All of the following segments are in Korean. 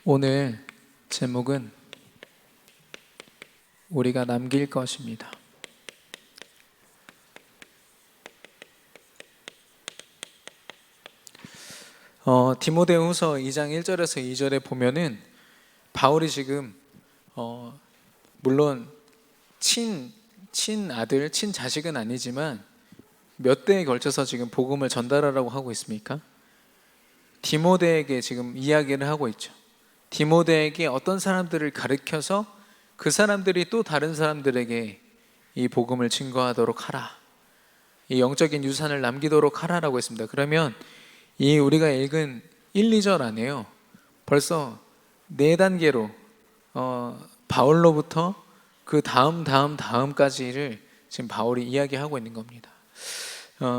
오늘 제목은 우리가 남길 것입니다. 디모데후서 2장 1절에서 2절에 보면은 바울이 지금 물론 친아들, 친자식은 아니지만 몇 대에 걸쳐서 지금 복음을 전달하라고 하고 있습니까? 디모데에게 지금 이야기를 하고 있죠. 디모데에게 어떤 사람들을 가르쳐서 그 사람들이 또 다른 사람들에게 이 복음을 증거하도록 하라, 이 영적인 유산을 남기도록 하라라고 했습니다. 그러면 이 우리가 읽은 1, 2절 안에요 벌써 4단계로 바울로부터 그 다음까지를 지금 바울이 이야기하고 있는 겁니다.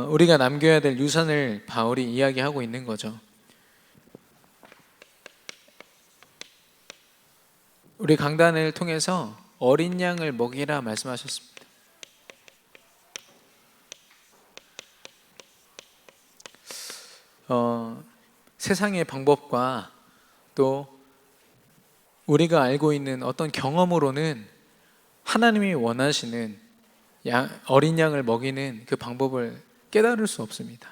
우리가 남겨야 될 유산을 바울이 이야기하고 있는 거죠. 우리 강단을 통해서 어린 양을 먹이라 말씀하셨습니다. 세상의 방법과 또 우리가 알고 있는 어떤 경험으로는 하나님이 원하시는 어린 양을 먹이는 그 방법을 깨달을 수 없습니다.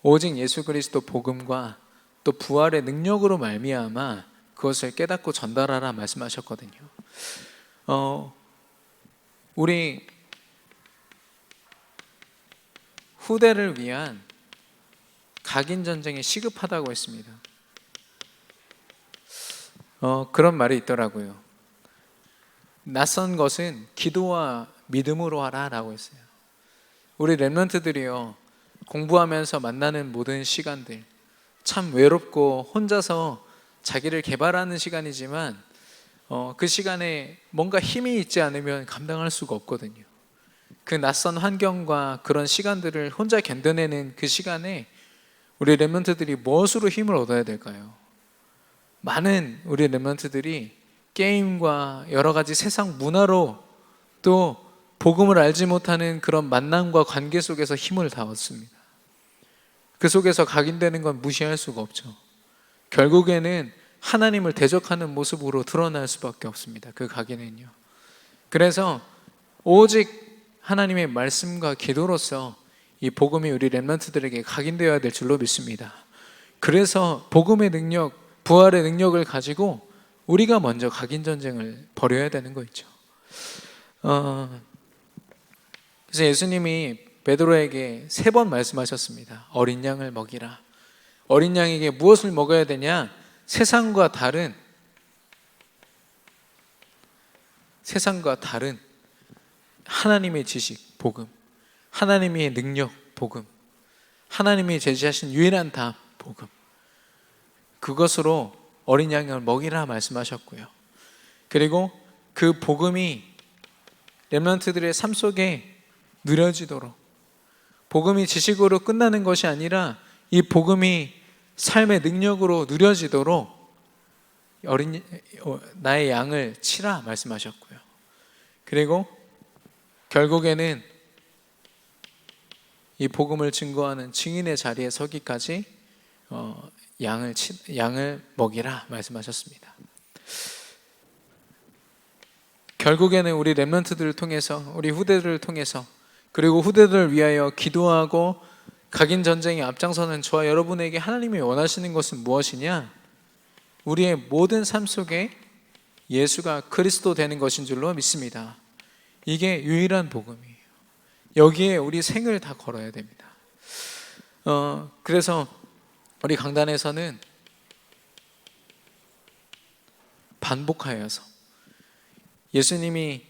오직 예수 그리스도 복음과 또 부활의 능력으로 말미암아 그것을 깨닫고 전달하라 말씀하셨거든요. 우리 후대를 위한 각인 전쟁이 시급하다고 했습니다. 그런 말이 있더라고요. 낯선 것은 기도와 믿음으로 하라라고 했어요. 우리 렘넌트들이요, 공부하면서 만나는 모든 시간들 참 외롭고 혼자서 자기를 개발하는 시간이지만 그 시간에 뭔가 힘이 있지 않으면 감당할 수가 없거든요. 그 낯선 환경과 그런 시간들을 혼자 견뎌내는 그 시간에 우리 렘넌트들이 무엇으로 힘을 얻어야 될까요? 많은 우리 렘넌트들이 게임과 여러 가지 세상 문화로 또 복음을 알지 못하는 그런 만남과 관계 속에서 힘을 다 얻습니다. 그 속에서 각인되는 건 무시할 수가 없죠. 결국에는 하나님을 대적하는 모습으로 드러날 수밖에 없습니다. 그 각인은요. 그래서 오직 하나님의 말씀과 기도로서 이 복음이 우리 렘넌트들에게 각인되어야 될 줄로 믿습니다. 그래서 복음의 능력, 부활의 능력을 가지고 우리가 먼저 각인 전쟁을 벌여야 되는 거 있죠. 그래서 예수님이 베드로에게 3번 말씀하셨습니다. 어린 양을 먹이라. 어린 양에게 무엇을 먹어야 되냐? 세상과 다른 하나님의 지식, 복음, 하나님의 능력, 복음, 하나님이 제시하신 유일한 답, 복음, 그것으로 어린 양을 먹이라 말씀하셨고요. 그리고 그 복음이 렘넌트들의 삶 속에 누려지도록, 복음이 지식으로 끝나는 것이 아니라 이 복음이 삶의 능력으로 누려지도록 나의 양을 치라 말씀하셨고요. 그리고 결국에는 이 복음을 증거하는 증인의 자리에 서기까지 양을 먹이라 말씀하셨습니다. 결국에는 우리 렘넌트들을 통해서, 우리 후대들을 통해서, 그리고 후대들을 위하여 기도하고 각인 전쟁에 앞장서는 저와 여러분에게 하나님이 원하시는 것은 무엇이냐? 우리의 모든 삶 속에 예수가 그리스도 되는 것인 줄로 믿습니다. 이게 유일한 복음이에요. 여기에 우리 생을 다 걸어야 됩니다. 그래서 우리 강단에서는 반복하여서, 예수님이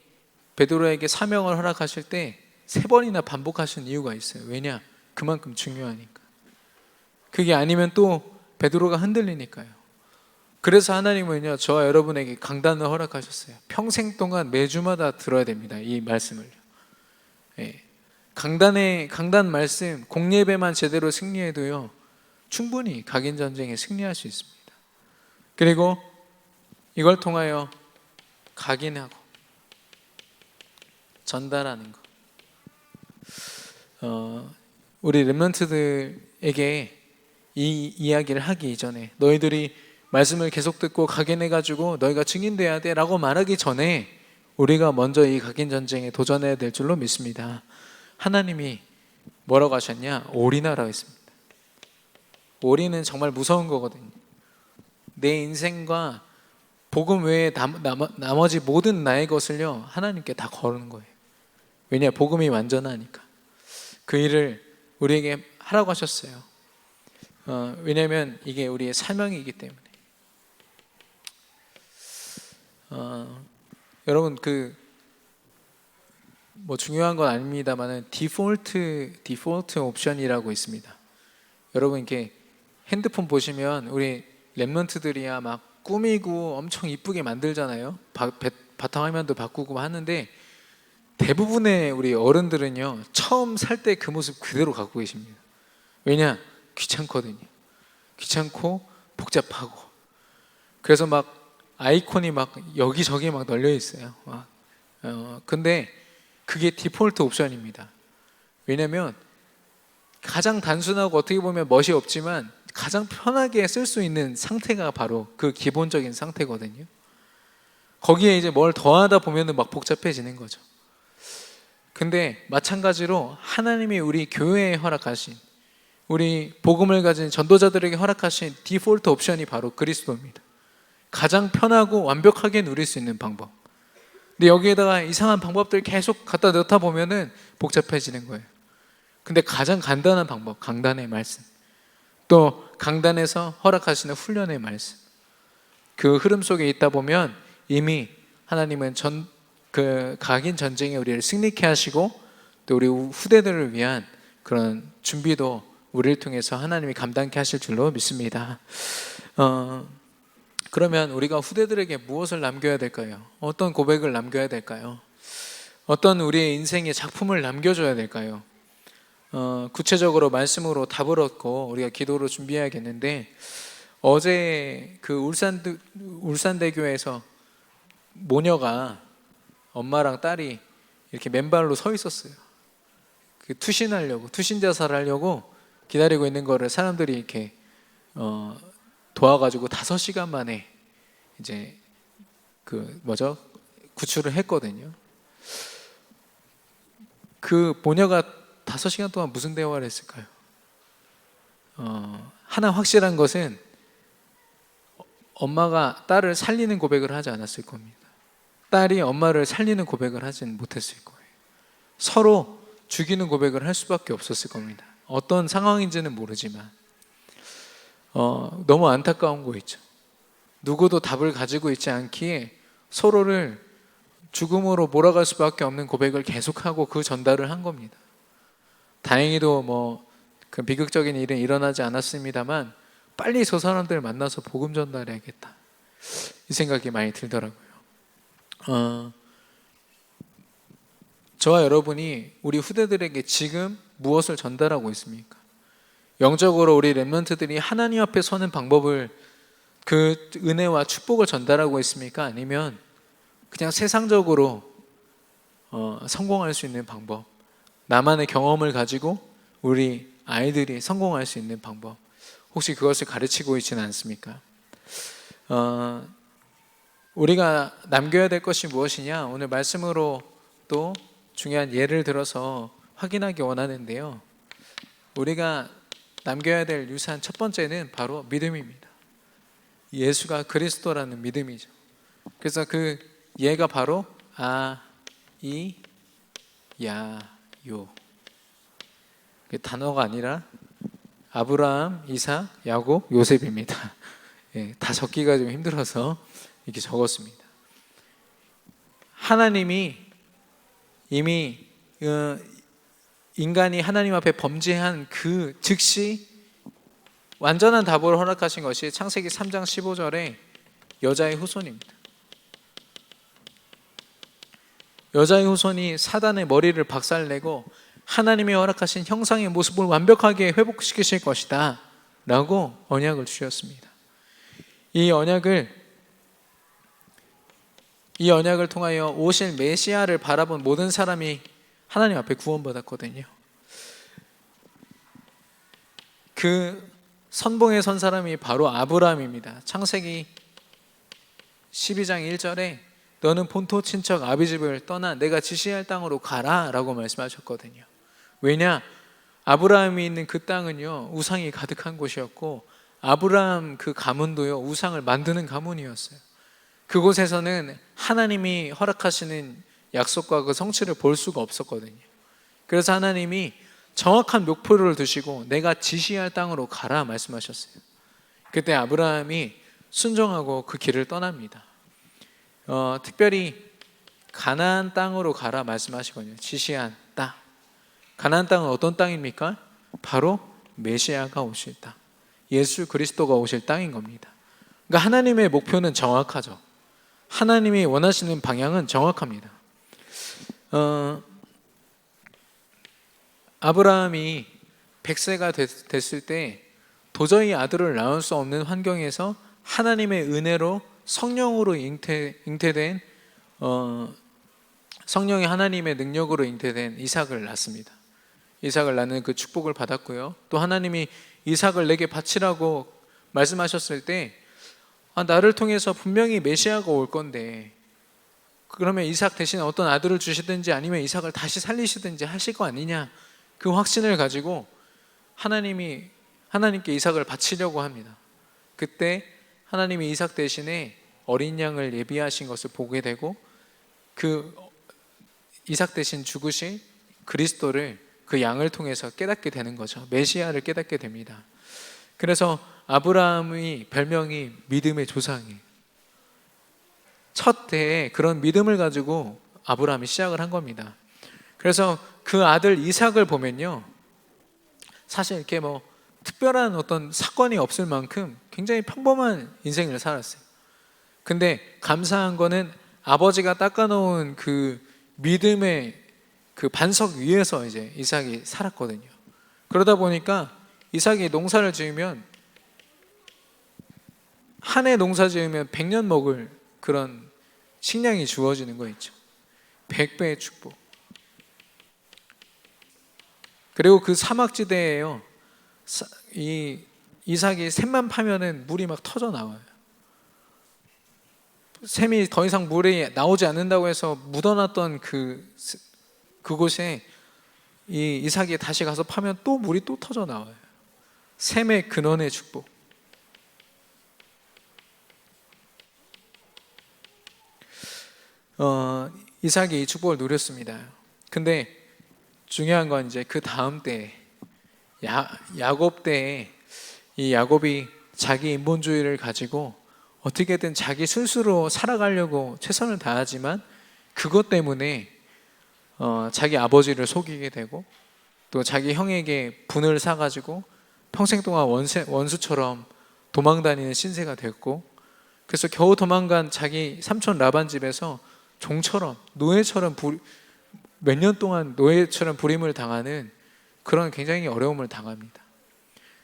베드로에게 사명을 허락하실 때 3번이나 반복하신 이유가 있어요. 왜냐? 그만큼 중요하니까. 그게 아니면 또 베드로가 흔들리니까요. 그래서 하나님은요, 저와 여러분에게 강단을 허락하셨어요. 평생 동안 매주마다 들어야 됩니다. 이 말씀을. 강단 말씀, 공예배만 제대로 승리해도요, 충분히 각인 전쟁에 승리할 수 있습니다. 그리고 이걸 통하여 각인하고 전달하는 것. 우리 렘넌트들에게 이 이야기를 하기 이전에 너희들이 말씀을 계속 듣고 각인해가지고 너희가 증인돼야 돼 라고 말하기 전에 우리가 먼저 이 각인 전쟁에 도전해야 될 줄로 믿습니다. 하나님이 뭐라고 하셨냐? 올인하라고 했습니다. 올인은 정말 무서운 거거든요. 내 인생과 복음 외에 나머지 모든 나의 것을요 하나님께 다 거는 거예요. 왜냐? 복음이 완전하니까. 그 일을 우리에게 하라고 하셨어요. 왜냐하면 이게 우리의 사명이기 때문에. 여러분 뭐 중요한 건 아닙니다만은 디폴트 옵션이라고 있습니다. 여러분 이렇게 핸드폰 보시면 우리 랩런트들이야 막 꾸미고 엄청 이쁘게 만들잖아요. 바탕화면도 바꾸고 하는데 대부분의 우리 어른들은요 처음 살 때 그 모습 그대로 갖고 계십니다. 왜냐? 귀찮거든요. 귀찮고 복잡하고. 그래서 막 아이콘이 막 여기저기 막 널려 있어요. 근데 그게 디폴트 옵션입니다. 왜냐면 가장 단순하고 어떻게 보면 멋이 없지만 가장 편하게 쓸 수 있는 상태가 바로 그 기본적인 상태거든요. 거기에 이제 뭘 더하다 보면은 막 복잡해지는 거죠. 근데 마찬가지로 하나님이 우리 교회에 허락하신, 우리 복음을 가진 전도자들에게 허락하신 디폴트 옵션이 바로 그리스도입니다. 가장 편하고 완벽하게 누릴 수 있는 방법. 근데 여기에다가 이상한 방법들 계속 갖다 넣다 보면은 복잡해지는 거예요. 근데 가장 간단한 방법, 강단의 말씀, 또 강단에서 허락하시는 훈련의 말씀, 그 흐름 속에 있다 보면 이미 하나님은 그 각인 전쟁에 우리를 승리케 하시고 또 우리 후대들을 위한 그런 준비도 우리를 통해서 하나님이 감당케 하실 줄로 믿습니다. 그러면 우리가 후대들에게 무엇을 남겨야 될까요? 어떤 고백을 남겨야 될까요? 어떤 우리의 인생의 작품을 남겨줘야 될까요? 구체적으로 말씀으로 답을 얻고 우리가 기도로 준비해야겠는데, 어제 그 울산대교에서 모녀가 엄마랑 딸이 이렇게 맨발로 서 있었어요. 그 투신자살하려고 기다리고 있는 거를 사람들이 이렇게 도와가지고 5시간 만에 이제 구출을 했거든요. 그 모녀가 5시간 동안 무슨 대화를 했을까요? 하나 확실한 것은 엄마가 딸을 살리는 고백을 하지 않았을 겁니다. 딸이 엄마를 살리는 고백을 하진 못했을 거예요. 서로 죽이는 고백을 할 수밖에 없었을 겁니다. 어떤 상황인지는 모르지만 너무 안타까운 거 있죠. 누구도 답을 가지고 있지 않기에 서로를 죽음으로 몰아갈 수밖에 없는 고백을 계속하고 그 전달을 한 겁니다. 다행히도 그 비극적인 일은 일어나지 않았습니다만 빨리 저 사람들 만나서 복음 전달해야겠다, 이 생각이 많이 들더라고요. 저와 여러분이 우리 후대들에게 지금 무엇을 전달하고 있습니까? 영적으로 우리 렘넌트들이 하나님 앞에 서는 방법을, 그 은혜와 축복을 전달하고 있습니까? 아니면 그냥 세상적으로 성공할 수 있는 방법, 나만의 경험을 가지고 우리 아이들이 성공할 수 있는 방법, 혹시 그것을 가르치고 있지는 않습니까? 우리가 남겨야 될 것이 무엇이냐, 오늘 말씀으로 또 중요한 예를 들어서 확인하기 원하는데요. 우리가 남겨야 될 유산 첫 번째는 바로 믿음입니다. 예수가 그리스도라는 믿음이죠. 그래서 그 예가 바로 야요, 그 단어가 아니라 아브라함, 이삭, 야곱, 요셉입니다. 다 적기가 좀 힘들어서 이렇게 적었습니다. 하나님이 이미 인간이 하나님 앞에 범죄한 그 즉시 완전한 답을 허락하신 것이 창세기 3장 15절에 여자의 후손입니다. 여자의 후손이 사단의 머리를 박살내고 하나님이 허락하신 형상의 모습을 완벽하게 회복시키실 것이다 라고 언약을 주셨습니다. 이 언약을 통하여 오실 메시아를 바라본 모든 사람이 하나님 앞에 구원받았거든요. 그 선봉에 선 사람이 바로 아브라함입니다. 창세기 12장 1절에 너는 본토 친척 아비 집을 떠나 내가 지시할 땅으로 가라 라고 말씀하셨거든요. 왜냐? 아브라함이 있는 그 땅은요, 우상이 가득한 곳이었고, 아브라함 그 가문도요, 우상을 만드는 가문이었어요. 그곳에서는 하나님이 허락하시는 약속과 그 성취를 볼 수가 없었거든요. 그래서 하나님이 정확한 목표를 두시고 내가 지시할 땅으로 가라 말씀하셨어요. 그때 아브라함이 순종하고 그 길을 떠납니다. 특별히 가나안 땅으로 가라 말씀하시거든요. 지시한 땅. 가나안 땅은 어떤 땅입니까? 바로 메시아가 오실 땅, 예수 그리스도가 오실 땅인 겁니다. 그러니까 하나님의 목표는 정확하죠. 하나님이 원하시는 방향은 정확합니다. 아브라함이 100세가 됐을 때 도저히 아들을 낳을 수 없는 환경에서 하나님의 은혜로 성령으로 잉태된 성령의 하나님의 능력으로 잉태된 이삭을 낳습니다. 이삭을 낳는 그 축복을 받았고요. 또 하나님이 이삭을 내게 바치라고 말씀하셨을 때 나를 통해서 분명히 메시아가 올 건데 그러면 이삭 대신 어떤 아들을 주시든지 아니면 이삭을 다시 살리시든지 하실 거 아니냐, 그 확신을 가지고 하나님께 이삭을 바치려고 합니다. 그때 하나님이 이삭 대신에 어린 양을 예비하신 것을 보게 되고 그 이삭 대신 죽으신 그리스도를 그 양을 통해서 깨닫게 되는 거죠. 메시아를 깨닫게 됩니다. 그래서 아브라함의 별명이 믿음의 조상이에요. 첫 때에 그런 믿음을 가지고 아브라함이 시작을 한 겁니다. 그래서 그 아들 이삭을 보면요, 사실 이렇게 뭐 특별한 어떤 사건이 없을 만큼 굉장히 평범한 인생을 살았어요. 근데 감사한 거는 아버지가 닦아놓은 그 믿음의 그 반석 위에서 이제 이삭이 살았거든요. 그러다 보니까 이삭이 농사를 지으면 한 해 농사 지으면 100년 먹을 그런 식량이 주어지는 거 있죠. 100배의 축복. 그리고 그 사막지대에요, 이 이삭이 샘만 파면은 물이 막 터져 나와요. 샘이 더 이상 물이 나오지 않는다고 해서 묻어놨던 그곳에 이 이삭이 다시 가서 파면 또 물이 또 터져 나와요. 샘의 근원의 축복. 이삭이 이 축복을 누렸습니다. 근데 중요한 건 이제 그 다음 때 야곱 때에 이 야곱이 자기 인본주의를 가지고 어떻게든 자기 스스로 살아가려고 최선을 다하지만 그것 때문에 자기 아버지를 속이게 되고 또 자기 형에게 분을 사가지고 평생 동안 원수처럼 도망다니는 신세가 됐고, 그래서 겨우 도망간 자기 삼촌 라반 집에서 종처럼 노예처럼 몇 년 동안 노예처럼 부림을 당하는 그런 굉장히 어려움을 당합니다.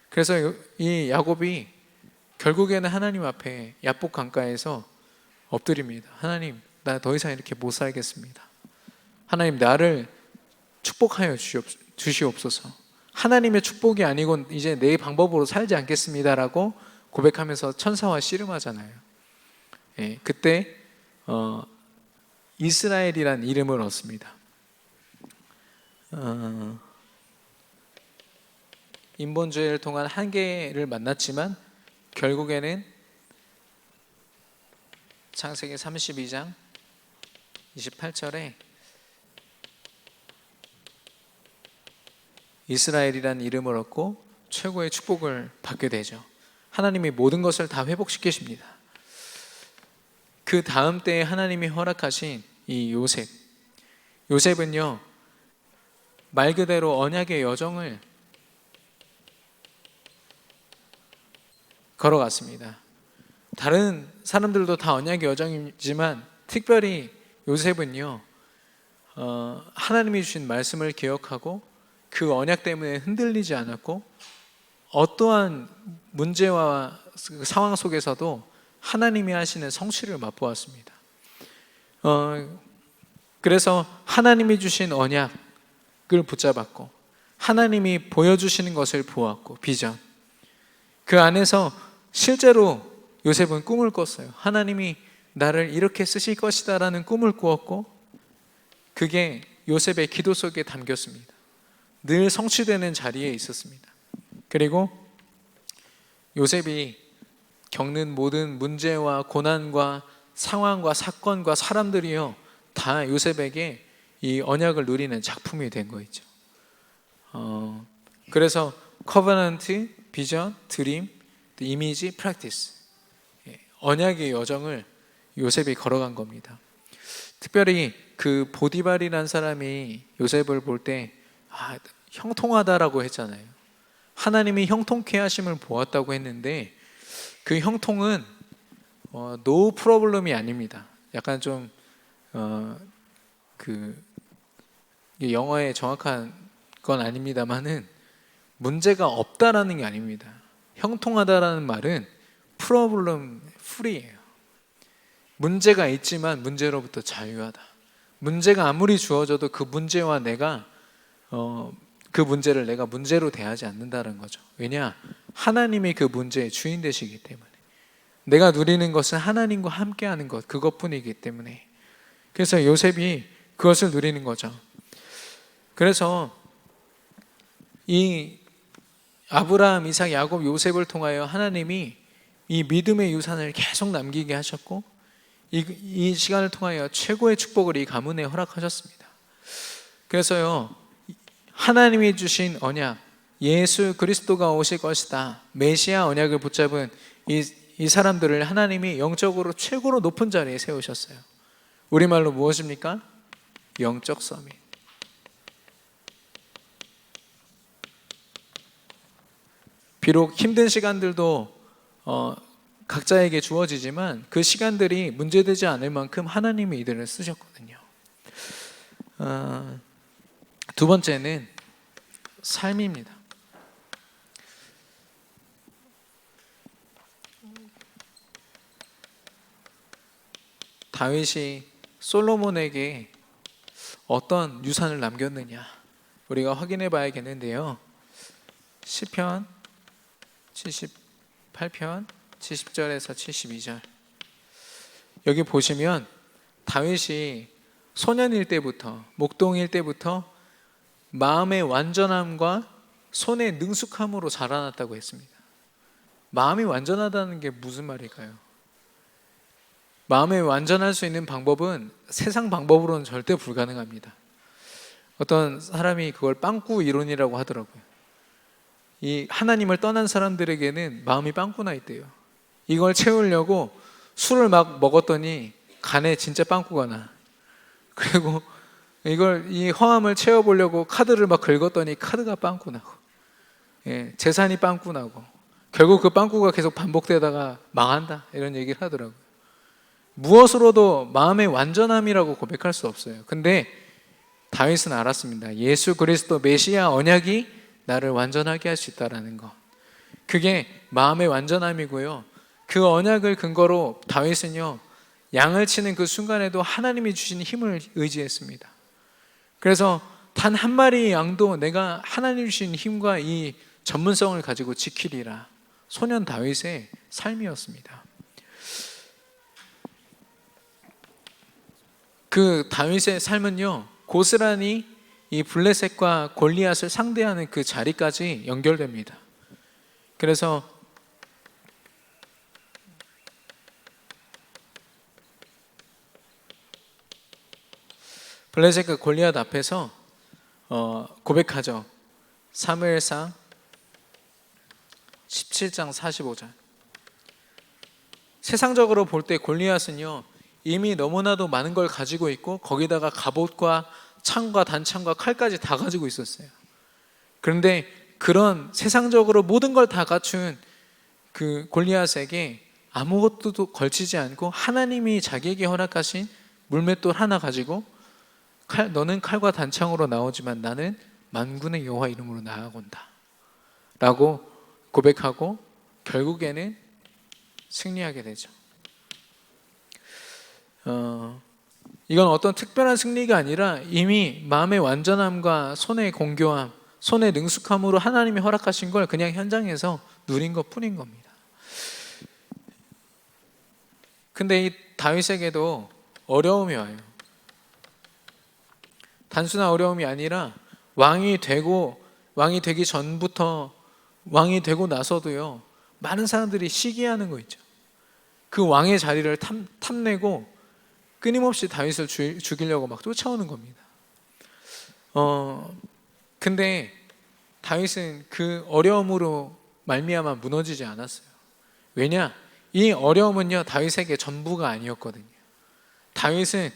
그래서 이 야곱이 결국에는 하나님 앞에 야복 강가에서 엎드립니다. 하나님, 나 더 이상 이렇게 못 살겠습니다. 하나님, 나를 축복하여 주시옵소서. 하나님의 축복이 아니곤 이제 내 방법으로 살지 않겠습니다라고 고백하면서 천사와 씨름하잖아요. 예, 그때 이스라엘이란 이름을 얻습니다. 인본주의를 통한 한계를 만났지만 결국에는 창세기 32장 28절에 이스라엘이란 이름을 얻고 최고의 축복을 받게 되죠. 하나님이 모든 것을 다 회복시키십니다. 그 다음 때에 하나님이 허락하신 이 요셉은요, 말 그대로 언약의 여정을 걸어갔습니다. 다른 사람들도 다 언약의 여정이지만 특별히 요셉은요, 하나님이 주신 말씀을 기억하고 그 언약 때문에 흔들리지 않았고 어떠한 문제와 상황 속에서도 하나님이 하시는 성취를 맛보았습니다. 그래서 하나님이 주신 언약을 붙잡았고 하나님이 보여주시는 것을 보았고 비전, 그 안에서 실제로 요셉은 꿈을 꿨어요. 하나님이 나를 이렇게 쓰실 것이다 라는 꿈을 꾸었고, 그게 요셉의 기도 속에 담겼습니다. 늘 성취되는 자리에 있었습니다. 그리고 요셉이 겪는 모든 문제와 고난과 상황과 사건과 사람들이요, 다 요셉에게 이 언약을 누리는 작품이 된 거있죠. 그래서 커버넌트, 비전, 드림, 이미지, 프랙티스, 언약의 여정을 요셉이 걸어간 겁니다. 특별히 그 보디발이라는 사람이 요셉을 볼 때 형통하다라고 했잖아요. 하나님이 형통케 하심을 보았다고 했는데, 그 형통은 노 프로블럼이 아닙니다. 약간 좀 영어의 정확한 건 아닙니다만은 문제가 없다라는 게 아닙니다. 형통하다라는 말은 프로블럼 프리예요. 문제가 있지만 문제로부터 자유하다. 문제가 아무리 주어져도 그 문제와 내가 그 문제를 내가 문제로 대하지 않는다는 거죠. 왜냐? 하나님이 그 문제의 주인 되시기 때문에. 내가 누리는 것은 하나님과 함께하는 것, 그것뿐이기 때문에. 그래서 요셉이 그것을 누리는 거죠. 그래서 이 아브라함, 이삭, 야곱, 요셉을 통하여 하나님이 이 믿음의 유산을 계속 남기게 하셨고, 이 시간을 통하여 최고의 축복을 이 가문에 허락하셨습니다. 그래서요, 하나님이 주신 언약, 예수 그리스도가 오실 것이다, 메시아 언약을 붙잡은 이 사람들을 하나님이 영적으로 최고로 높은 자리에 세우셨어요. 우리말로 무엇입니까? 영적 서밋. 비록 힘든 시간들도 각자에게 주어지지만 그 시간들이 문제되지 않을 만큼 하나님이 이들을 쓰셨거든요. 두 번째는 삶입니다. 다윗이 솔로몬에게 어떤 유산을 남겼느냐, 우리가 확인해 봐야겠는데요. 시편 78편 70절에서 72절, 여기 보시면 다윗이 소년일 때부터, 목동일 때부터 마음의 완전함과 손의 능숙함으로 자라났다고 했습니다. 마음이 완전하다는 게 무슨 말일까요? 마음이 완전할 수 있는 방법은 세상 방법으로는 절대 불가능합니다. 어떤 사람이 그걸 빵꾸 이론이라고 하더라고요. 이 하나님을 떠난 사람들에게는 마음이 빵꾸나 있대요. 이걸 채우려고 술을 막 먹었더니 간에 진짜 빵꾸가 나. 그리고 이 허함을 채워보려고 카드를 막 긁었더니 카드가 빵꾸 나고, 재산이 빵꾸 나고, 결국 그 빵꾸가 계속 반복되다가 망한다, 이런 얘기를 하더라고요. 무엇으로도 마음의 완전함이라고 고백할 수 없어요. 근데 다윗은 알았습니다. 예수 그리스도 메시아 언약이 나를 완전하게 할 수 있다는 것, 그게 마음의 완전함이고요. 그 언약을 근거로 다윗은요, 양을 치는 그 순간에도 하나님이 주신 힘을 의지했습니다. 그래서 단 한 마리의 양도 내가 하나님 주신 힘과 이 전문성을 가지고 지키리라, 소년 다윗의 삶이었습니다. 그 다윗의 삶은요, 고스란히 이 블레셋과 골리앗을 상대하는 그 자리까지 연결됩니다. 그래서 블레셋과 골리앗 앞에서 고백하죠. 사무엘상 17장 45절. 세상적으로 볼 때 골리앗은요, 이미 너무나도 많은 걸 가지고 있고, 거기다가 갑옷과 창과 단창과 칼까지 다 가지고 있었어요. 그런데 그런 세상적으로 모든 걸 다 갖춘 그 골리앗에게 아무것도 걸치지 않고 하나님이 자기에게 허락하신 물맷돌 하나 가지고, 너는 칼과 단창으로 나오지만 나는 만군의 여호와 이름으로 나아간다 라고 고백하고 결국에는 승리하게 되죠. 이건 어떤 특별한 승리가 아니라 이미 마음의 완전함과 손의 공교함, 손에 능숙함으로 하나님이 허락하신 걸 그냥 현장에서 누린 것 뿐인 겁니다. 근데 이 다윗에게도 어려움이 와요. 단순한 어려움이 아니라 왕이 되기 전부터, 왕이 되고 나서도요, 많은 사람들이 시기하는 거 있죠. 그 왕의 자리를 탐내고 끊임없이 다윗을 죽이려고 막 쫓아오는 겁니다. 근데 다윗은 그 어려움으로 말미암아 무너지지 않았어요. 왜냐? 이 어려움은요, 다윗에게 전부가 아니었거든요. 다윗은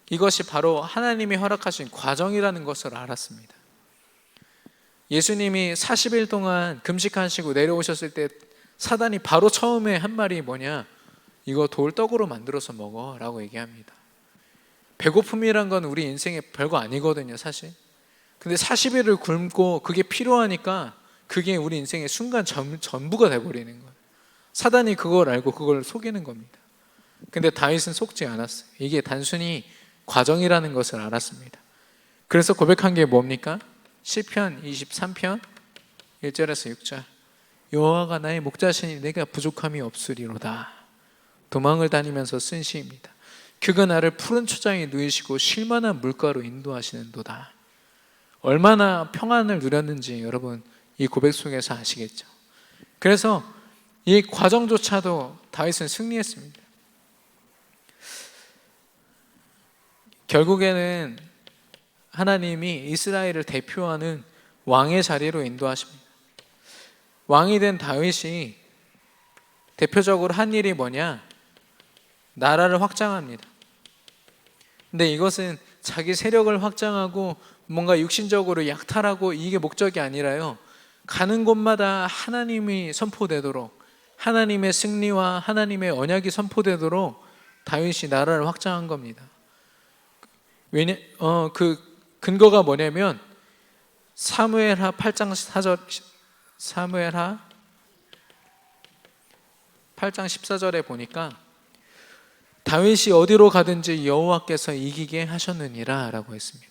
이것이 바로 하나님이 허락하신 과정이라는 것을 알았습니다. 예수님이 40일 동안 금식하시고 내려오셨을 때 사단이 바로 처음에 한 말이 뭐냐? 이거 돌떡으로 만들어서 먹어 라고 얘기합니다. 배고픔이란 건 우리 인생에 별거 아니거든요, 사실. 근데 40일을 굶고 그게 필요하니까 그게 우리 인생의 순간 전부가 돼버리는 거예요. 사단이 그걸 알고 그걸 속이는 겁니다. 근데 다윗은 속지 않았어요. 이게 단순히 과정이라는 것을 알았습니다. 그래서 고백한 게 뭡니까? 시편 23편 1절에서 6절. 여호와가 나의 목자시니 내가 부족함이 없으리로다. 도망을 다니면서 쓴 시입니다. 그가 나를 푸른 초장에 누이시고 쉴만한 물가로 인도하시는도다. 얼마나 평안을 누렸는지 여러분 이 고백 속에서 아시겠죠? 그래서 이 과정조차도 다윗은 승리했습니다. 결국에는 하나님이 이스라엘을 대표하는 왕의 자리로 인도하십니다. 왕이 된 다윗이 대표적으로 한 일이 뭐냐? 나라를 확장합니다. 근데 이것은 자기 세력을 확장하고 뭔가 육신적으로 약탈하고 이게 목적이 아니라요, 가는 곳마다 하나님이 선포되도록, 하나님의 승리와 하나님의 언약이 선포되도록 다윗이 나라를 확장한 겁니다. 그 근거가 뭐냐면 사무엘하 8장 14절에 보니까 다윗이 어디로 가든지 여호와께서 이기게 하셨느니라 라고 했습니다.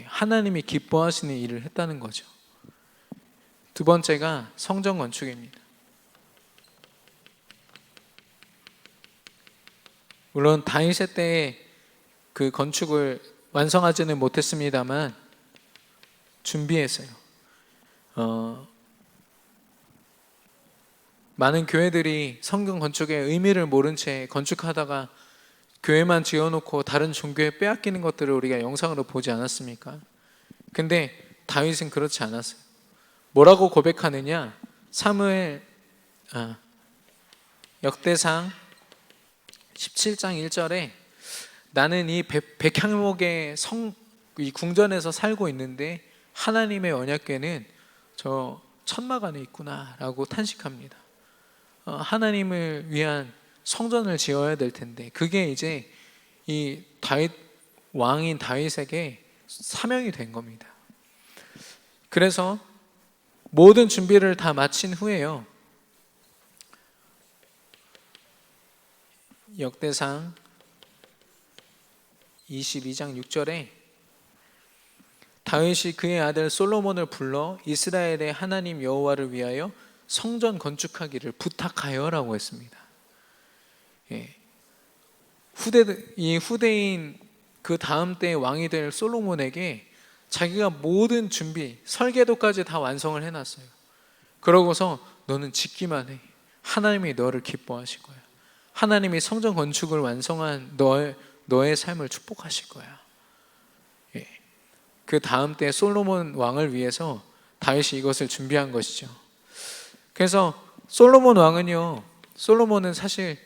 하나님이 기뻐하시는 일을 했다는 거죠. 두 번째가 성전 건축입니다. 물론 다윗의 때에 그 건축을 완성하지는 못했습니다만 준비했어요. 많은 교회들이 성경 건축의 의미를 모른 채 건축하다가 교회만 지어놓고 다른 종교에 빼앗기는 것들을 우리가 영상으로 보지 않았습니까? 근데 다윗은 그렇지 않았어요. 뭐라고 고백하느냐? 역대상 17장 1절에 나는 이 백향목의 이 궁전에서 살고 있는데 하나님의 언약궤는 저 천막 안에 있구나 라고 탄식합니다. 하나님을 위한 성전을 지어야 될 텐데 그게 이제 이 왕인 다윗에게 사명이 된 겁니다. 그래서 모든 준비를 다 마친 후에요, 역대상 22장 6절에 다윗이 그의 아들 솔로몬을 불러 이스라엘의 하나님 여호와를 위하여 성전 건축하기를 부탁하여라고 했습니다. 후대인 그 다음 때 왕이 될 솔로몬에게 자기가 모든 준비, 설계도까지 다 완성을 해놨어요. 그러고서 너는 짓기만 해. 하나님이 너를 기뻐하실 거야. 하나님이 성전 건축을 완성한 너의 삶을 축복하실 거야. 그 다음 때 솔로몬 왕을 위해서 다윗이 이것을 준비한 것이죠. 그래서 솔로몬 왕은요, 솔로몬은 사실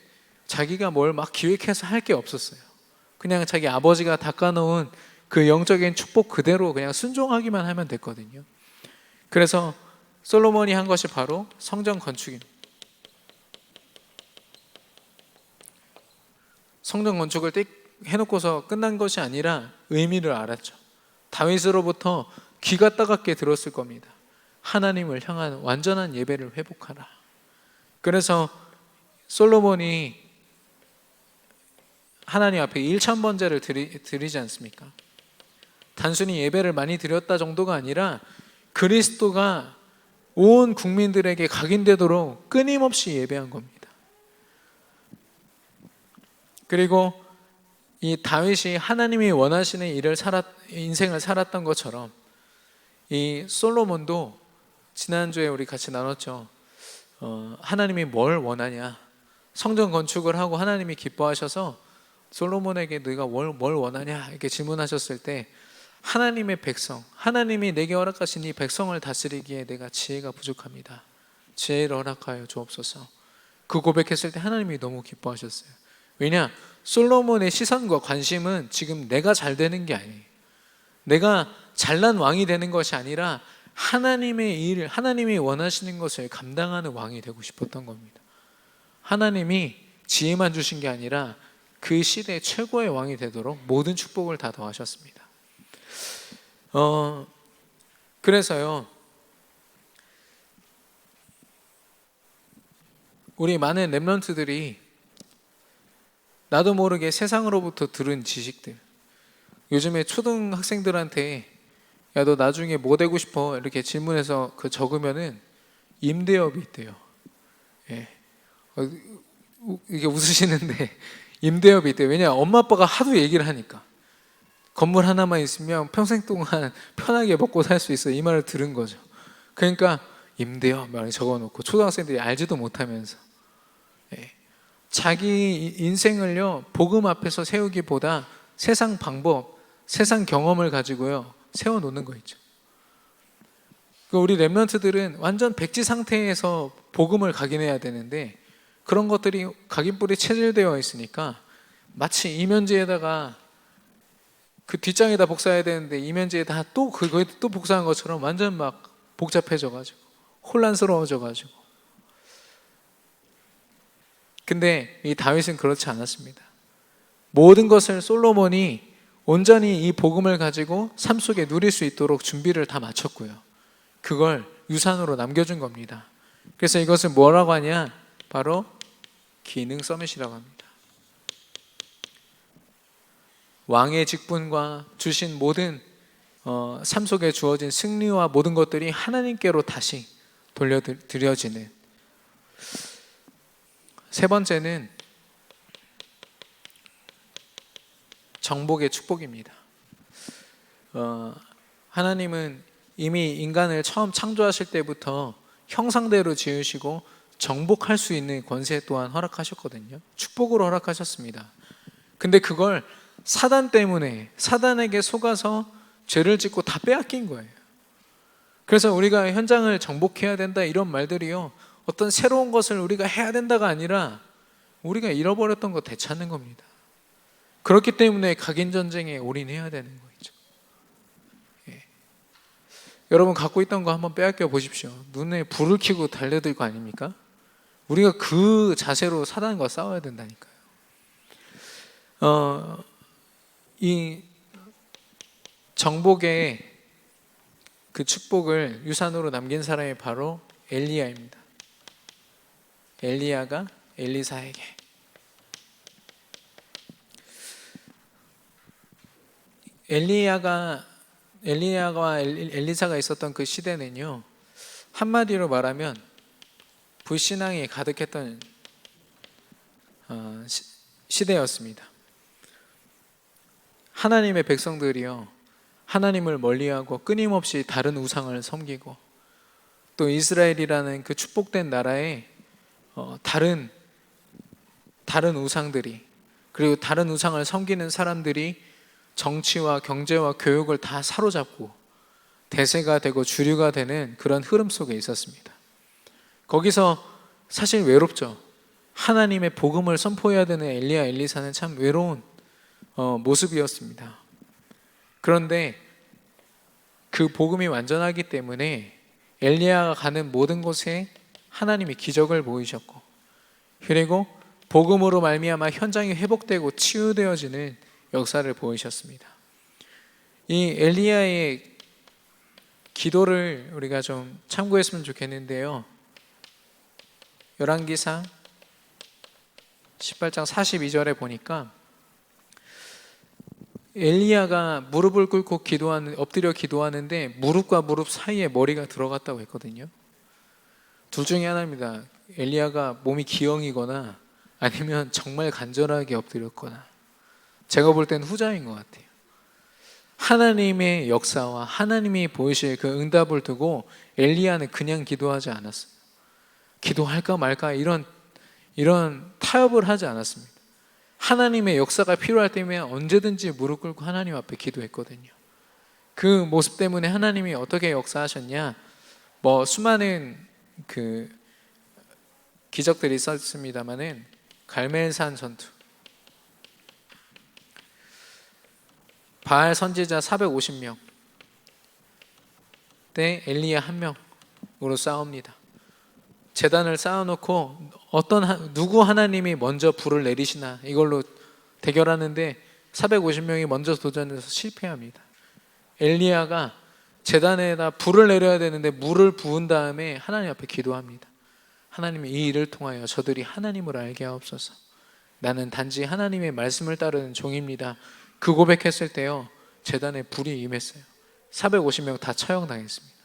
자기가 뭘 막 기획해서 할 게 없었어요. 그냥 자기 아버지가 닦아놓은 그 영적인 축복 그대로 그냥 순종하기만 하면 됐거든요. 그래서 솔로몬이 한 것이 바로 성전 건축입니다. 성전 건축을 띡 해놓고서 끝난 것이 아니라 의미를 알았죠. 다윗으로부터 귀가 따갑게 들었을 겁니다. 하나님을 향한 완전한 예배를 회복하라. 그래서 솔로몬이 하나님 앞에 1,000번제를 드리지 않습니까? 단순히 예배를 많이 드렸다 정도가 아니라 그리스도가 온 국민들에게 각인되도록 끊임없이 예배한 겁니다. 그리고 이 다윗이 하나님이 원하시는 인생을 살았던 것처럼 이 솔로몬도 지난주에 우리 같이 나눴죠. 하나님이 뭘 원하냐, 성전 건축을 하고 하나님이 기뻐하셔서 솔로몬에게 네가 뭘 원하냐 이렇게 질문하셨을 때 하나님의 백성, 하나님이 내게 허락하신 이 백성을 다스리기에 내가 지혜가 부족합니다. 지혜를 허락하여 주옵소서. 그 고백했을 때 하나님이 너무 기뻐하셨어요. 왜냐? 솔로몬의 시선과 관심은 지금 내가 잘 되는 게 아니에요. 내가 잘난 왕이 되는 것이 아니라 하나님의 일, 하나님이 원하시는 것을 감당하는 왕이 되고 싶었던 겁니다. 하나님이 지혜만 주신 게 아니라 그 시대 최고의 왕이 되도록 모든 축복을 다 더하셨습니다. 그래서요, 우리 많은 렘넌트들이 나도 모르게 세상으로부터 들은 지식들, 요즘에 초등학생들한테 야, 너 나중에 뭐 되고 싶어? 이렇게 질문해서 그 적으면은 임대업이 있대요. 예. 이게 웃으시는데 임대업이 있대요. 왜냐? 엄마 아빠가 하도 얘기를 하니까. 건물 하나만 있으면 평생 동안 편하게 먹고 살 수 있어, 이 말을 들은 거죠. 그러니까 임대업 막 적어놓고 초등학생들이 알지도 못하면서 자기 인생을요 복음 앞에서 세우기보다 세상 방법, 세상 경험을 가지고요 세워놓는 거 있죠. 우리 렘넌트들은 완전 백지 상태에서 복음을 각인해야 되는데 그런 것들이 각인뿔이 체질되어 있으니까 마치 이면지에다가 그 뒷장에다 복사해야 되는데 이면지에다 또 그거에 또 복사한 것처럼 완전 막 복잡해져가지고 혼란스러워져가지고. 근데 이 다윗은 그렇지 않았습니다. 모든 것을 솔로몬이 온전히 이 복음을 가지고 삶 속에 누릴 수 있도록 준비를 다 마쳤고요. 그걸 유산으로 남겨준 겁니다. 그래서 이것을 뭐라고 하냐? 바로 기능 서밋이라고 합니다. 왕의 직분과 주신 모든 삶 속에 주어진 승리와 모든 것들이 하나님께로 다시 돌려드려지는. 세 번째는 정복의 축복입니다. 하나님은 이미 인간을 처음 창조하실 때부터 형상대로 지으시고 정복할 수 있는 권세 또한 허락하셨거든요. 축복으로 허락하셨습니다. 근데 그걸 사단 때문에, 사단에게 속아서 죄를 짓고 다 빼앗긴 거예요. 그래서 우리가 현장을 정복해야 된다 이런 말들이요, 어떤 새로운 것을 우리가 해야 된다가 아니라 우리가 잃어버렸던 거 되찾는 겁니다. 그렇기 때문에 각인 전쟁에 올인해야 되는 거죠. 여러분 갖고 있던 거 한번 빼앗겨 보십시오. 눈에 불을 켜고 달려들 거 아닙니까? 우리가 그 자세로 사단과 싸워야 된다니까요. 이 정복의 그 축복을 유산으로 남긴 사람이 바로 엘리야입니다. 엘리야가 엘리사에게. 엘리야와 엘리사가 있었던 그 시대는요, 한마디로 말하면 불신앙이 가득했던 시대였습니다. 하나님의 백성들이요, 하나님을 멀리하고 끊임없이 다른 우상을 섬기고 또 이스라엘이라는 그 축복된 나라에 다른 우상들이, 그리고 다른 우상을 섬기는 사람들이 정치와 경제와 교육을 다 사로잡고 대세가 되고 주류가 되는 그런 흐름 속에 있었습니다. 거기서 사실 외롭죠. 하나님의 복음을 선포해야 되는 엘리야, 엘리사는 참 외로운 모습이었습니다. 그런데 그 복음이 완전하기 때문에 엘리야가 가는 모든 곳에 하나님이 기적을 보이셨고, 그리고 복음으로 말미암아 현장이 회복되고 치유되어지는 역사를 보이셨습니다. 이 엘리야의 기도를 우리가 좀 참고했으면 좋겠는데요, 열왕기상 18장 42절에 보니까 엘리야가 무릎을 꿇고 엎드려 기도하는데 무릎과 무릎 사이에 머리가 들어갔다고 했거든요. 둘 중에 하나입니다. 엘리야가 몸이 기형이거나 아니면 정말 간절하게 엎드렸거나. 제가 볼 때는 후자인 것 같아요. 하나님의 역사와 하나님이 보이실 그 응답을 두고 엘리야는 그냥 기도하지 않았어요. 기도할까 말까 이런 타협을 하지 않았습니다. 하나님의 역사가 필요할 때면 언제든지 무릎 꿇고 하나님 앞에 기도했거든요. 그 모습 때문에 하나님이 어떻게 역사하셨냐? 수많은 그 기적들이 있었습니다만은 갈멜산 전투, 바알 선지자 450명 때 엘리야 1명으로 싸웁니다. 제단을 쌓아놓고 누구 하나님이 먼저 불을 내리시나 이걸로 대결하는데 450명이 먼저 도전해서 실패합니다. 엘리야가 제단에다 불을 내려야 되는데 물을 부은 다음에 하나님 앞에 기도합니다. 하나님이 이 일을 통하여 저들이 하나님을 알게 하옵소서. 나는 단지 하나님의 말씀을 따르는 종입니다. 그 고백했을 때요, 제단에 불이 임했어요. 450명 다 처형당했습니다.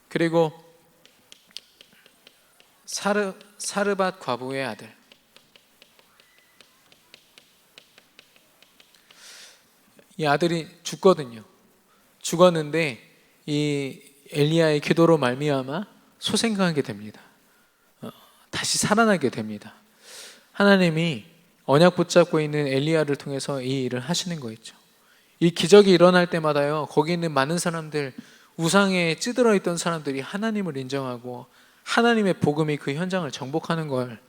그리고 사르밧 과부의 아들, 이 아들이 죽었는데 이 엘리야의 기도로 말미암아 소생하게 됩니다. 다시 살아나게 됩니다. 하나님이 언약 붙잡고 있는 엘리야를 통해서 이 일을 하시는 거 있죠. 이 기적이 일어날 때마다요, 거기 있는 많은 사람들, 우상에 찌들어 있던 사람들이 하나님을 인정하고 하나님의 복음이 그 현장을 정복하는 걸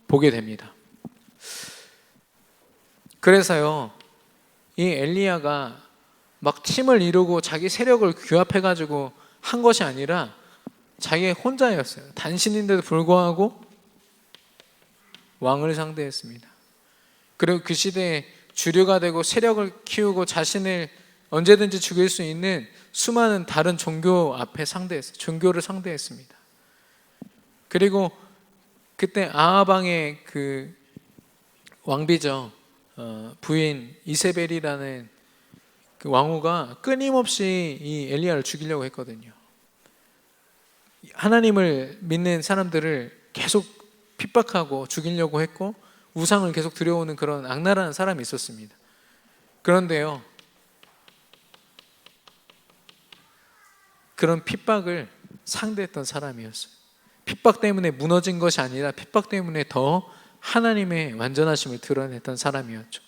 보게 됩니다. 그래서요, 이 엘리야가 막 팀을 이루고 자기 세력을 규합해가지고 한 것이 아니라 자기 혼자였어요. 단신인데도 불구하고 왕을 상대했습니다. 그리고 그 시대에 주류가 되고 세력을 키우고 자신을 언제든지 죽일 수 있는 수많은 다른 종교 앞에 종교를 상대했습니다. 그리고 그때 아하방의 그 왕비죠, 부인 이세벨이라는 그 왕후가 끊임없이 이 엘리야를 죽이려고 했거든요. 하나님을 믿는 사람들을 계속 핍박하고 죽이려고 했고 우상을 계속 들여오는 그런 악랄한 사람이 있었습니다. 그런데요, 그런 핍박을 상대했던 사람이었어요. 핍박 때문에 무너진 것이 아니라 핍박 때문에 더 하나님의 완전하심을 드러냈던 사람이었죠.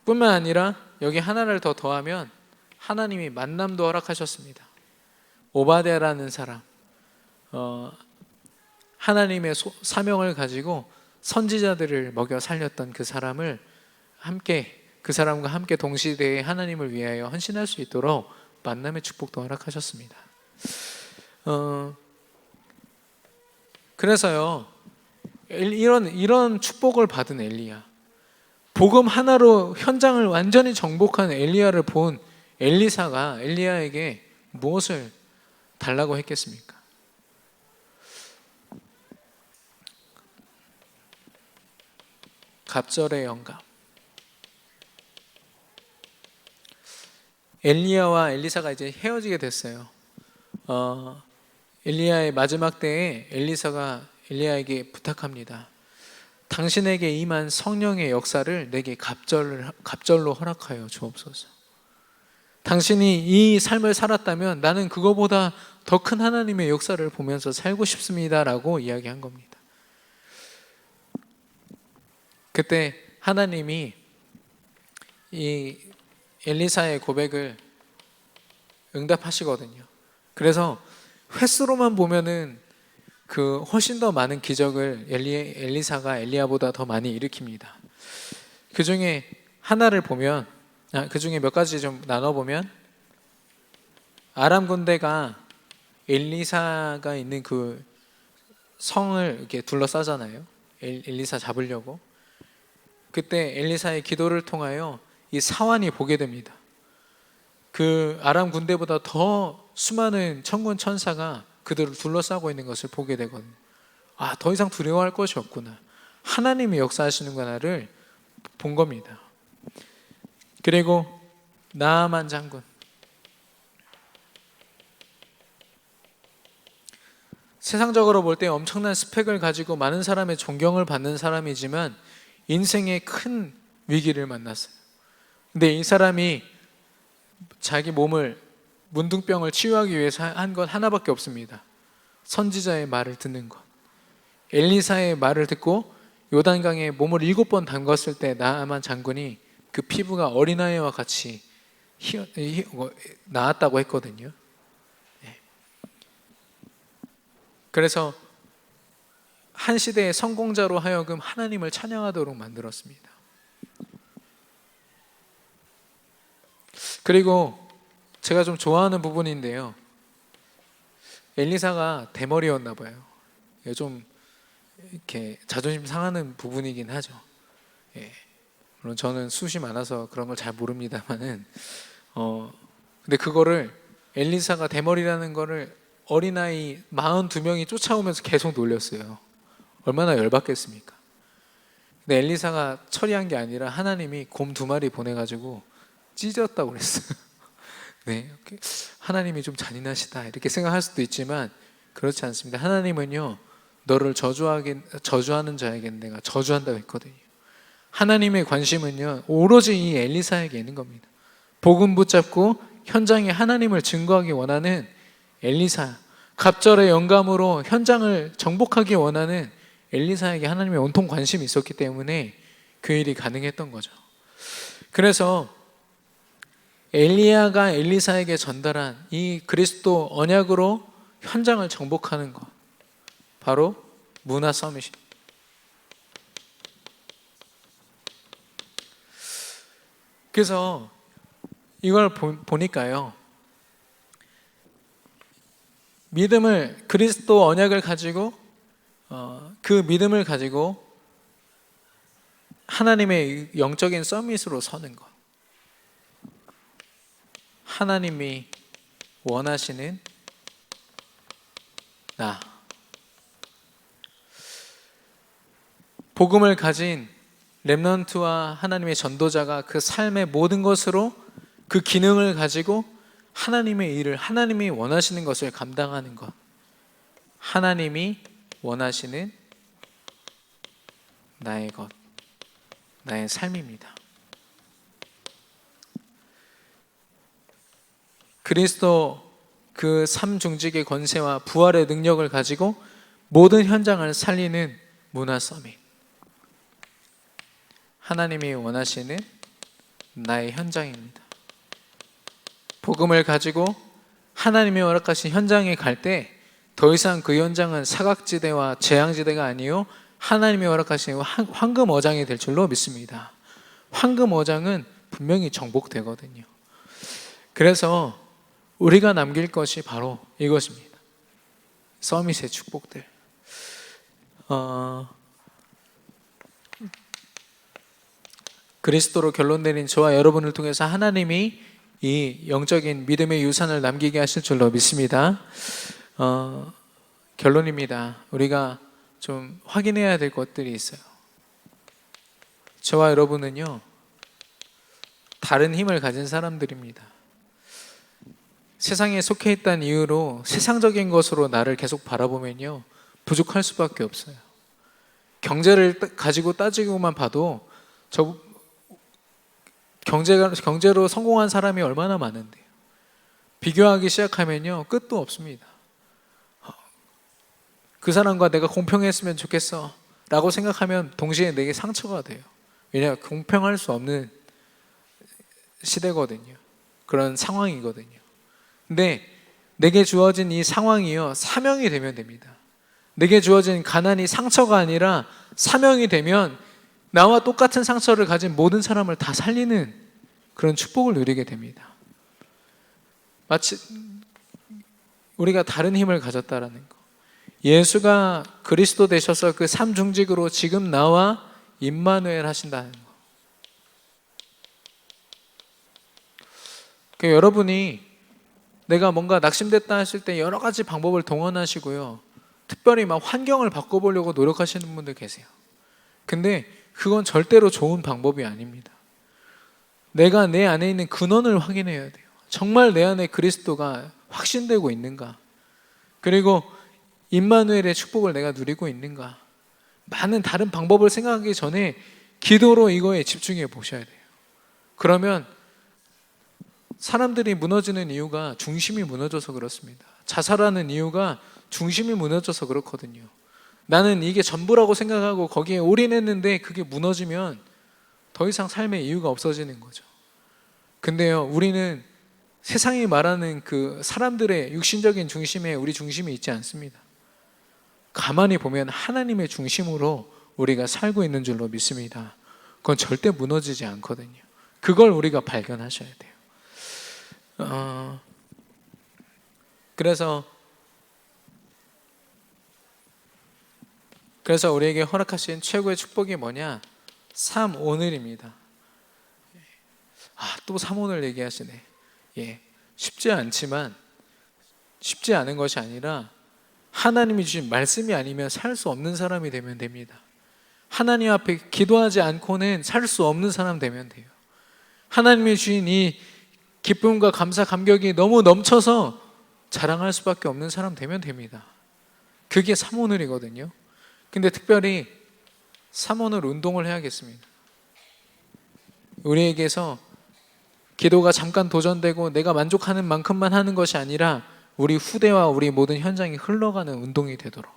뿐만 아니라 여기 하나를 더 더하면 하나님이 만남도 허락하셨습니다. 오바댜라는 사람, 하나님의 사명을 가지고 선지자들을 먹여 살렸던 그 사람을 그 사람과 함께 동시대에 하나님을 위하여 헌신할 수 있도록 만남의 축복도 허락하셨습니다. 그래서요, 이런 축복을 받은 엘리야, 복음 하나로 현장을 완전히 정복한 엘리야를 본 엘리사가 엘리야에게 무엇을 달라고 했겠습니까? 갑절의 영감. 엘리야와 엘리사가 이제 헤어지게 됐어요. 엘리야의 마지막 때에 엘리사가 엘리야에게 부탁합니다. 당신에게 임한 성령의 역사를 내게 갑절로 허락하여 주옵소서. 당신이 이 삶을 살았다면 나는 그거보다 더 큰 하나님의 역사를 보면서 살고 싶습니다라고 이야기한 겁니다. 그때 하나님이 이 엘리사의 고백을 응답하시거든요. 그래서 횟수로만 보면은 그 훨씬 더 많은 기적을 엘리사가 엘리야보다 더 많이 일으킵니다. 그 중에 하나를 보면, 그 중에 몇 가지 좀 나눠보면, 아람 군대가 엘리사가 있는 그 성을 이렇게 둘러싸잖아요. 엘리사 잡으려고. 그때 엘리사의 기도를 통하여 이 사환이 보게 됩니다. 그 아람 군대보다 더 수많은 천군 천사가 그들을 둘러싸고 있는 것을 보게 되거든요. 더 이상 두려워할 것이 없구나. 하나님이 역사하시는구나를 본 겁니다. 그리고 나아만 장군, 세상적으로 볼 때 엄청난 스펙을 가지고 많은 사람의 존경을 받는 사람이지만 인생의 큰 위기를 만났어요. 근데 이 사람이 자기 몸을, 문둥병을 치유하기 위해서 한 건 하나밖에 없습니다. 선지자의 말을 듣는 것. 엘리사의 말을 듣고 요단강에 몸을 7번 담갔을 때 나아만 장군이 그 피부가 어린아이와 같이 나았다고 했거든요. 그래서 한 시대의 성공자로 하여금 하나님을 찬양하도록 만들었습니다. 그리고 제가 좀 좋아하는 부분인데요, 엘리사가 대머리였나 봐요. 좀 이렇게 자존심 상하는 부분이긴 하죠. 물론 저는 숱이 많아서 그런 걸 잘 모릅니다만은, 근데 그거를, 엘리사가 대머리라는 거를 어린아이 42명이 쫓아오면서 계속 놀렸어요. 얼마나 열받겠습니까? 근데 엘리사가 처리한 게 아니라 하나님이 곰 2마리 보내가지고 찢었다고 그랬어요. 네, 하나님이 좀 잔인하시다 이렇게 생각할 수도 있지만 그렇지 않습니다. 하나님은요, 너를 저주하는 자에게는 내가 저주한다고 했거든요. 하나님의 관심은요, 오로지 이 엘리사에게 있는 겁니다. 복음 붙잡고 현장에 하나님을 증거하기 원하는 엘리사, 갑절의 영감으로 현장을 정복하기 원하는 엘리사에게 하나님의 온통 관심이 있었기 때문에 그 일이 가능했던 거죠. 그래서 엘리야가 엘리사에게 전달한 이 그리스도 언약으로 현장을 정복하는 것, 바로 문화 서밋입니다. 그래서 이걸 보니까요, 믿음을, 그리스도 언약을 가지고 그 믿음을 가지고 하나님의 영적인 서밋으로 서는 것, 하나님이 원하시는 나, 복음을 가진 렘넌트와 하나님의 전도자가 그 삶의 모든 것으로 그 기능을 가지고 하나님의 일을, 하나님이 원하시는 것을 감당하는 것, 하나님이 원하시는 나의 것, 나의 삶입니다. 그리스도 그 삼중직의 권세와 부활의 능력을 가지고 모든 현장을 살리는 문화 서밋, 하나님이 원하시는 나의 현장입니다. 복음을 가지고 하나님이 허락하신 현장에 갈 때 더 이상 그 현장은 사각지대와 재앙지대가 아니요 하나님이 허락하신 황금 어장이 될 줄로 믿습니다. 황금 어장은 분명히 정복되거든요. 그래서 우리가 남길 것이 바로 이것입니다. 서밋의 축복들. 그리스도로 결론 내린 저와 여러분을 통해서 하나님이 이 영적인 믿음의 유산을 남기게 하실 줄로 믿습니다. 결론입니다. 우리가 좀 확인해야 될 것들이 있어요. 저와 여러분은요, 다른 힘을 가진 사람들입니다. 세상에 속해 있다는 이유로 세상적인 것으로 나를 계속 바라보면요, 부족할 수밖에 없어요. 경제를 가지고 따지고만 봐도 경제로 성공한 사람이 얼마나 많은데요. 비교하기 시작하면요, 끝도 없습니다. 그 사람과 내가 공평했으면 좋겠어 라고 생각하면 동시에 내게 상처가 돼요. 왜냐하면 공평할 수 없는 시대거든요. 그런 상황이거든요. 근데 내게 주어진 이 상황이요, 사명이 되면 됩니다. 내게 주어진 가난이 상처가 아니라 사명이 되면 나와 똑같은 상처를 가진 모든 사람을 다 살리는 그런 축복을 누리게 됩니다. 마치 우리가 다른 힘을 가졌다라는 거, 예수가 그리스도 되셔서 그 삼중직으로 지금 나와 임마누엘 하신다는 거. 여러분이 내가 뭔가 낙심됐다 하실 때 여러 가지 방법을 동원하시고요, 특별히 막 환경을 바꿔보려고 노력하시는 분들 계세요. 근데 그건 절대로 좋은 방법이 아닙니다. 내가 내 안에 있는 근원을 확인해야 돼요. 정말 내 안에 그리스도가 확신되고 있는가? 그리고 임마누엘의 축복을 내가 누리고 있는가? 많은 다른 방법을 생각하기 전에 기도로 이거에 집중해 보셔야 돼요. 그러면 사람들이 무너지는 이유가 중심이 무너져서 그렇습니다. 자살하는 이유가 중심이 무너져서 그렇거든요. 나는 이게 전부라고 생각하고 거기에 올인했는데 그게 무너지면 더 이상 삶의 이유가 없어지는 거죠. 근데요, 우리는 세상이 말하는 그 사람들의 육신적인 중심에 우리 중심이 있지 않습니다. 가만히 보면 하나님의 중심으로 우리가 살고 있는 줄로 믿습니다. 그건 절대 무너지지 않거든요. 그걸 우리가 발견하셔야 돼요. 그래서 우리에게 허락하신 최고의 축복이 뭐냐? 3오늘입니다. 또 3오늘 얘기하시네. 쉽지 않지만, 쉽지 않은 것이 아니라 하나님이 주신 말씀이 아니면 살 수 없는 사람이 되면 됩니다. 하나님 앞에 기도하지 않고는 살 수 없는 사람 되면 돼요. 하나님이 주신 이 기쁨과 감사, 감격이 너무 넘쳐서 자랑할 수밖에 없는 사람 되면 됩니다. 그게 3오늘이거든요. 근데 특별히 3오늘 운동을 해야겠습니다. 우리에게서 기도가 잠깐 도전되고 내가 만족하는 만큼만 하는 것이 아니라 우리 후대와 우리 모든 현장이 흘러가는 운동이 되도록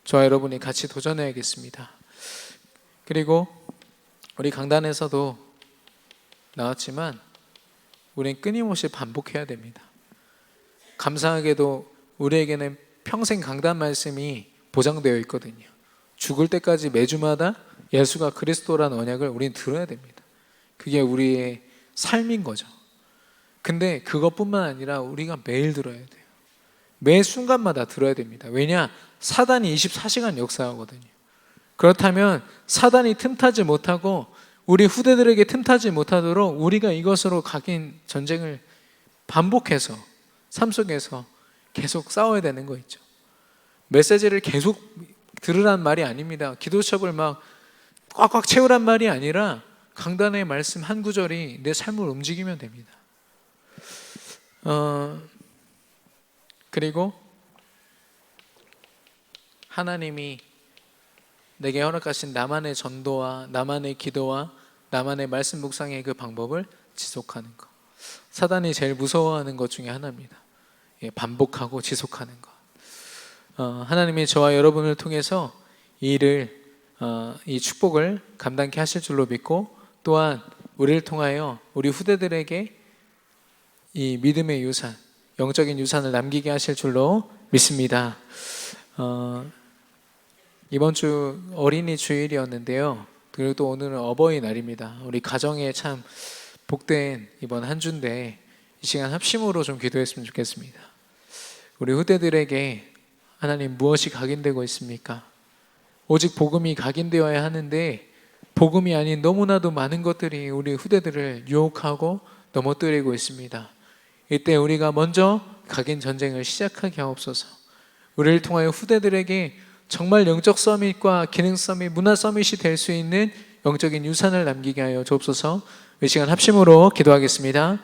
저와 여러분이 같이 도전해야겠습니다. 그리고 우리 강단에서도 나왔지만 우린 끊임없이 반복해야 됩니다. 감사하게도 우리에게는 평생 강단 말씀이 보장되어 있거든요. 죽을 때까지 매주마다 예수가 그리스도라는 언약을 우린 들어야 됩니다. 그게 우리의 삶인 거죠. 근데 그것뿐만 아니라 우리가 매일 들어야 돼요. 매 순간마다 들어야 됩니다. 왜냐? 사단이 24시간 역사하거든요. 그렇다면 사단이 틈타지 못하고 우리 후대들에게 틈타지 못하도록 우리가 이것으로 각인 전쟁을 반복해서 삶 속에서 계속 싸워야 되는 거 있죠. 메시지를 계속 들으란 말이 아닙니다. 기도첩을 막 꽉꽉 채우란 말이 아니라 강단의 말씀 한 구절이 내 삶을 움직이면 됩니다. 그리고 하나님이 내게 허락하신 나만의 전도와 나만의 기도와 나만의 말씀 묵상의 그 방법을 지속하는 것. 사단이 제일 무서워하는 것 중에 하나입니다. 반복하고 지속하는 것. 하나님이 저와 여러분을 통해서 이 일을 이 축복을 감당케 하실 줄로 믿고 또한 우리를 통하여 우리 후대들에게 이 믿음의 유산, 영적인 유산을 남기게 하실 줄로 믿습니다. 이번 주 어린이 주일이었는데요. 그리고 또 오늘은 어버이날입니다. 우리 가정에 참 복된 이번 한 주인데 이 시간 합심으로 좀 기도했으면 좋겠습니다. 우리 후대들에게 하나님 무엇이 각인되고 있습니까? 오직 복음이 각인되어야 하는데 복음이 아닌 너무나도 많은 것들이 우리 후대들을 유혹하고 넘어뜨리고 있습니다. 이때 우리가 먼저 각인 전쟁을 시작하게 하옵소서. 우리를 통하여 후대들에게 정말 영적 서밋과 기능 서밋, 문화 서밋이 될 수 있는 영적인 유산을 남기게 하여 주옵소서. 이 시간 합심으로 기도하겠습니다.